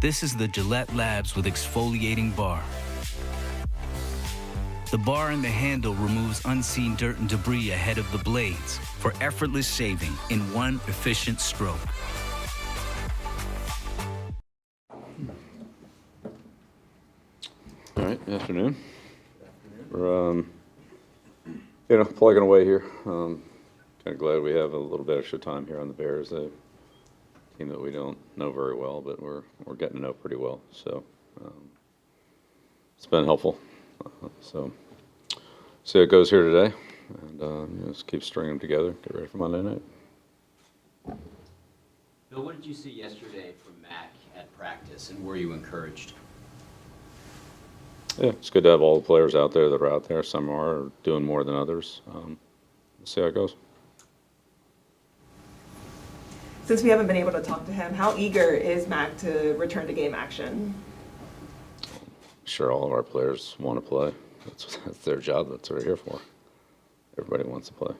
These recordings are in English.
This is the Gillette Labs with exfoliating bar. The bar and the handle removes unseen dirt and debris ahead of the blades for effortless shaving in one efficient stroke. All right, afternoon. We're plugging away here. Kind of glad we have a little bit extra time here on the Bears. A team that we don't know very well, but we're getting to know pretty well. So it's been helpful. So see how it goes here today, and just keep stringing them together. Get ready for Monday night. Bill, what did you see yesterday from Mac at practice, and were you encouraged? Yeah, it's good to have all the players out there that are out there. Some are doing more than others. We'll see how it goes. Since we haven't been able to talk to him, how eager is Mac to return to game action? Sure, all of our players want to play. That's their job. That's what they're here for. Everybody wants to play.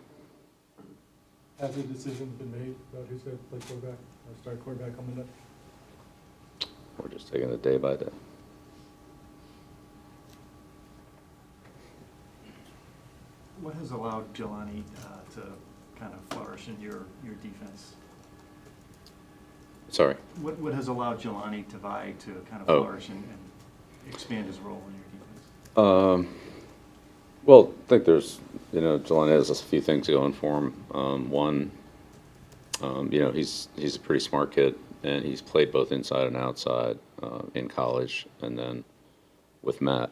Has a decision been made about who's going to play quarterback or start quarterback on Monday? We're just taking it day by day. What has allowed Jelani to kind of flourish in your defense? Sorry. What has allowed Jelani to vie to kind of flourish and expand his role in your defense? Well, I think there's, Jelani has a few things going for him. One, he's a pretty smart kid, and he's played both inside and outside in college, and then with Matt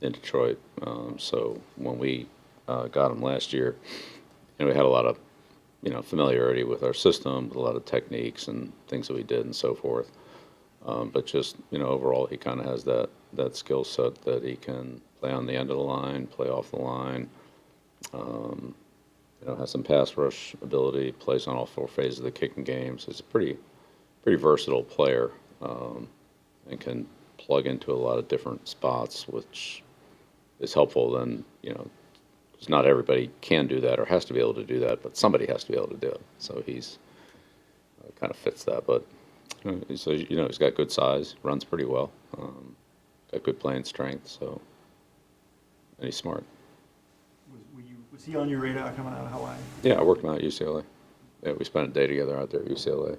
in Detroit. So when we got him last year, we had a lot of, familiarity with our system, with a lot of techniques and things that we did and so forth. But just, overall, he kind of has that skill set that he can play on the end of the line, play off the line, has some pass rush ability, plays on all four phases of the kicking game. So he's a pretty versatile player, and can plug into a lot of different spots, which is helpful then, because not everybody can do that or has to be able to do that, but somebody has to be able to do it. So he's kind of fits that. But he's got good size, runs pretty well, got good playing strength. So, and he's smart. Was he on your radar coming out of Hawaii? Yeah, I worked him out at UCLA. Yeah, we spent a day together out there at UCLA.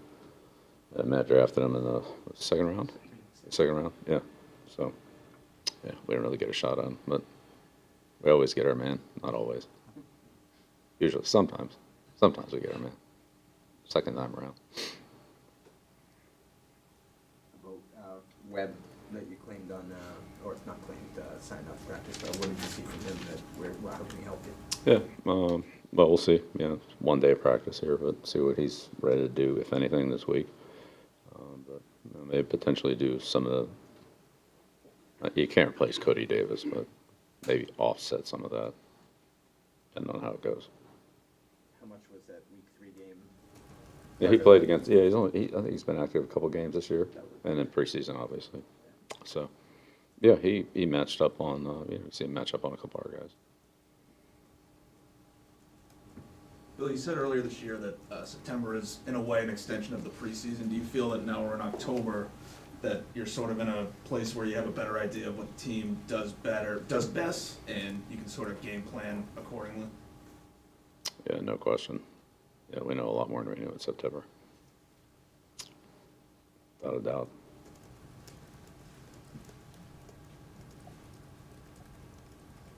And Matt drafted him in the second round. Second round, yeah. So, yeah, we didn't really get a shot on him, but we always get our man. Not always. Usually, sometimes we get our man. Second time around. About Webb that you claimed on, or not claimed, signed up for practice. What did you see from him how can he help you? Yeah, well, we'll see. It's one day of practice here, but see what he's ready to do, if anything, this week. But maybe potentially do some of the. You can't replace Cody Davis, but maybe offset some of that, depending on how it goes. How much was that week 3 game? Yeah, he played against. Yeah, I think he's been active a couple games this year, and then preseason, obviously. So, yeah, he matched up on. You see him match up on a couple of our guys. Bill, you said earlier this year that September is, in a way, an extension of the preseason. Do you feel that now we're in October, that you're sort of in a place where you have a better idea of what the team does best, and you can sort of game plan accordingly? Yeah, no question. Yeah, we know a lot more than we knew in September. Without a doubt.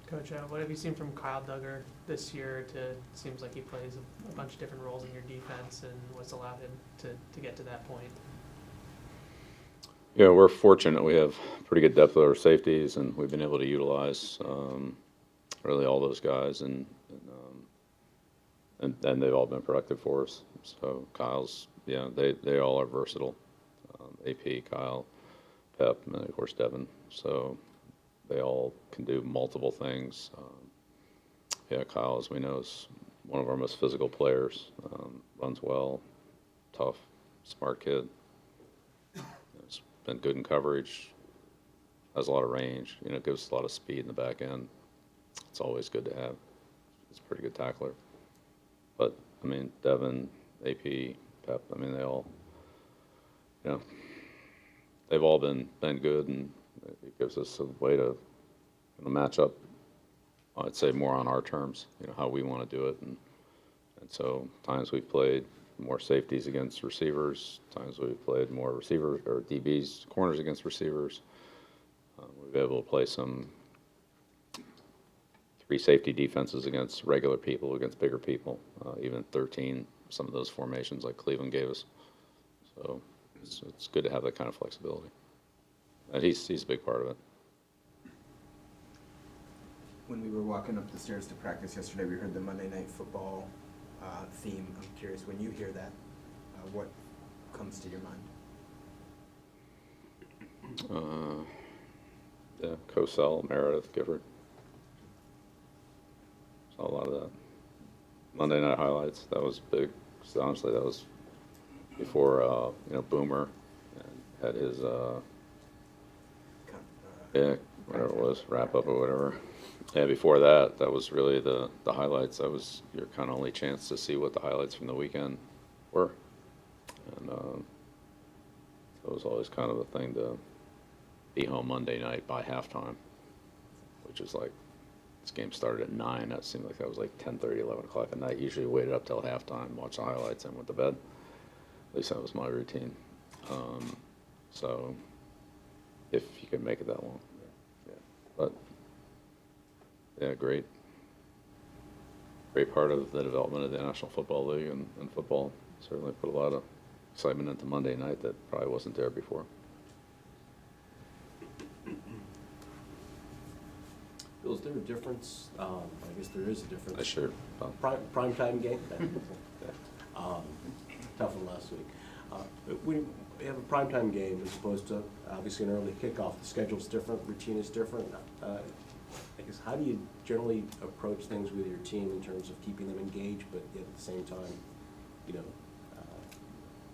Coach, what have you seen from Kyle Duggar this year? Seems like he plays a bunch of different roles in your defense, and what's allowed him to get to that point? Yeah, we're fortunate. We have pretty good depth of our safeties, and we've been able to utilize really all those guys, and they've all been productive for us. So Kyle's, they all are versatile. AP, Kyle, Pep, and of course Devin. So they all can do multiple things. Kyle, as we know, is one of our most physical players. Runs well, tough, smart kid. He's been good in coverage. Has a lot of range. Gives us a lot of speed in the back end. It's always good to have. He's a pretty good tackler. But Devin, AP, Pep. They all, they've all been good, and it gives us a way to match up. I'd say more on our terms, how we want to do it, and so times we've played more safeties against receivers, times we've played more receivers or DBs, corners against receivers. We've been able to play some 3 safety defenses against regular people, against bigger people, even 13, some of those formations like Cleveland gave us. So it's good to have that kind of flexibility. And he's a big part of it. When we were walking up the stairs to practice yesterday, we heard the Monday Night Football theme. I'm curious, when you hear that, what comes to your mind? Yeah, Cosell, Meredith, Gifford. Saw a lot of that. Monday Night Highlights, that was big. So honestly, that was before, Boomer had his, whatever it was, wrap up or whatever. Yeah, before that, that was really the highlights. That was your kind of only chance to see what the highlights from the weekend were. And it was always kind of a thing to be home Monday night by halftime, which is like, this game started at 9. That seemed like that was like 10:30, 11 o'clock at night. Usually waited up till halftime, watch the highlights, and went to bed. At least that was my routine. So if you could make it that long. Yeah. But yeah, great part of the development of the National Football League and football. Certainly put a lot of excitement into Monday night that probably wasn't there before. Bill, is there a difference? I guess there is a difference. Sure. Prime time game? Tough one last week. When you have a primetime game as opposed to obviously an early kickoff, the schedule's different, routine is different. I guess, how do you generally approach things with your team in terms of keeping them engaged, but yet at the same time,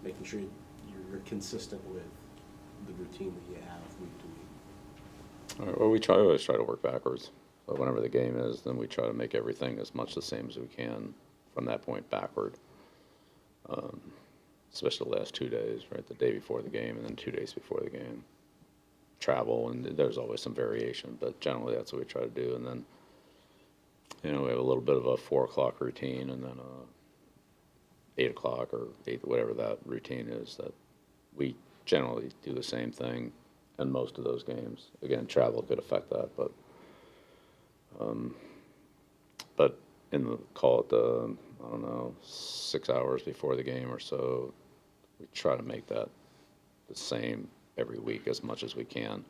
making sure you're consistent with the routine that you have week to week? All right, well, we always try to work backwards. So whenever the game is, then we try to make everything as much the same as we can from that point backward. Especially the last 2 days, right? The day before the game and then 2 days before the game. Travel, and there's always some variation, but generally that's what we try to do. And then, we have a little bit of a 4 o'clock routine, and then 8 o'clock or 8, whatever that routine is, that we generally do the same thing in most of those games. Again, travel could affect that, but in the, call it the, 6 hours before the game or so, we try to make that the same every week as much as we can,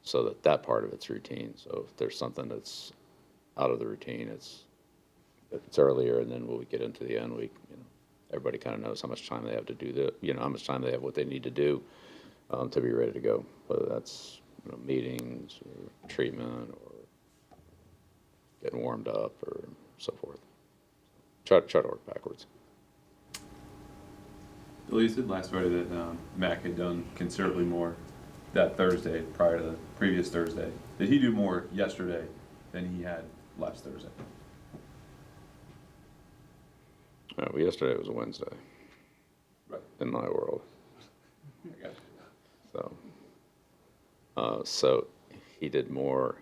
so that part of it's routine. So if there's something that's out of the routine, if it's earlier, and then when we get into the end, everybody kind of knows how much time they have to do how much time they have, what they need to do to be ready to go, whether that's meetings or treatment or getting warmed up or so forth. Try to work backwards. Bill, you said last Friday that Mac had done considerably more that Thursday prior to the previous Thursday. Did he do more yesterday than he had last Thursday? Well, yesterday was a Wednesday. Right. In my world. I got you. So he did more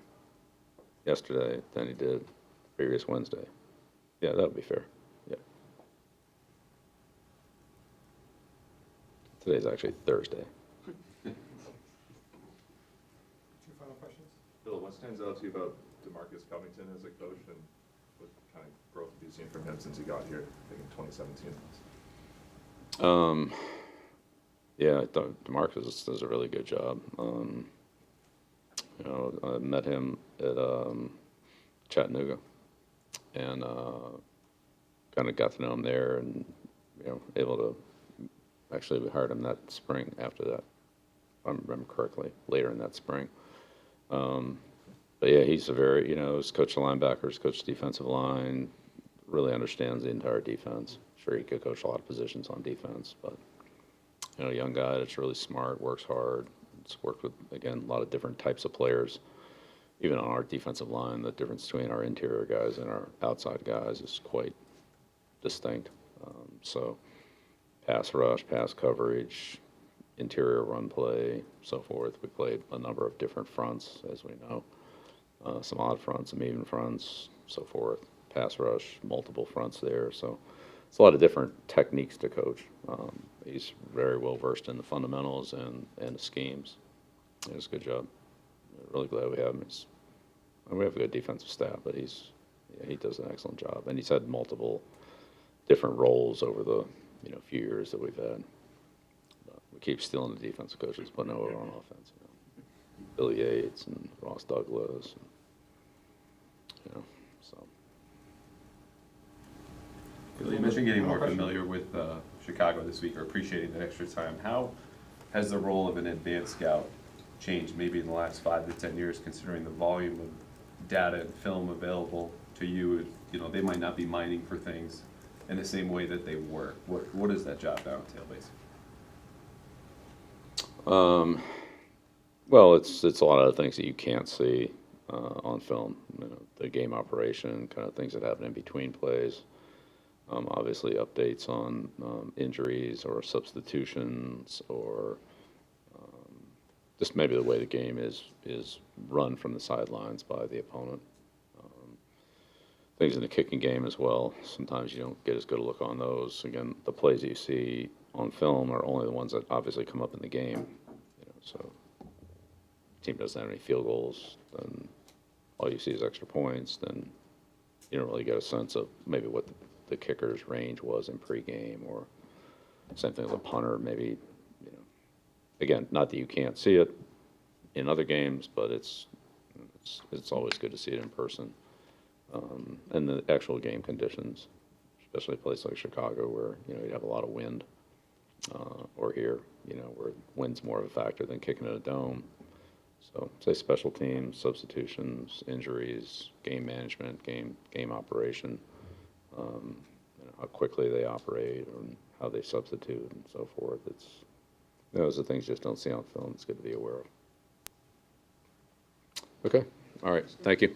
yesterday than he did previous Wednesday. Yeah, that would be fair. Yeah. Today's actually Thursday. Two final questions. Bill, what stands out to you about DeMarcus Covington as a coach, and what kind of growth have you seen from him since he got here, I think in 2017? Yeah, DeMarcus does a really good job. I met him at Chattanooga, and kind of got to know him there, and able to actually, we hired him that spring after that, if I remember correctly, later in that spring. But yeah, he's a very, he's coached the linebackers, coached the defensive line, really understands the entire defense. Sure, he could coach a lot of positions on defense, but a young guy that's really smart, works hard. It's worked with, again, a lot of different types of players. Even on our defensive line, the difference between our interior guys and our outside guys is quite distinct. So pass rush, pass coverage, interior run play, so forth. We played a number of different fronts, as we know. Some odd fronts, some even fronts, so forth. Pass rush, multiple fronts there. So it's a lot of different techniques to coach. He's very well versed in the fundamentals and the schemes. He does a good job. Really glad we have him. We have a good defensive staff, but he does an excellent job. And he's had multiple different roles over the few years that we've had. But we keep stealing the defensive coaches, putting over on offense. Billy Yates and Ross Douglas. So. Bill, you mentioned getting more familiar with Chicago this week, or appreciating that extra time. How has the role of an advanced scout changed maybe in the last 5 to 10 years, considering the volume of data and film available to you? They might not be mining for things in the same way that they were. What does that job now entail, basically? Well, it's a lot of the things that you can't see on film. The game operation, kind of things that happen in between plays. Obviously, updates on injuries or substitutions, or just maybe the way the game is run from the sidelines by the opponent. Things in the kicking game as well. Sometimes you don't get as good a look on those. Again, the plays that you see on film are only the ones that obviously come up in the game. So the team doesn't have any field goals, then all you see is extra points. Then you don't really get a sense of maybe what the kicker's range was in pregame, or same thing with a punter. Maybe, again, not that you can't see it in other games, but it's always good to see it in person. And the actual game conditions, especially a place like Chicago where, you have a lot of wind, or here, where wind's more of a factor than kicking in a dome. So, say special teams, substitutions, injuries, game management, game operation, how quickly they operate, and how they substitute, and so forth. Those are things you just don't see on film. It's good to be aware of. Okay. All right. Thank you.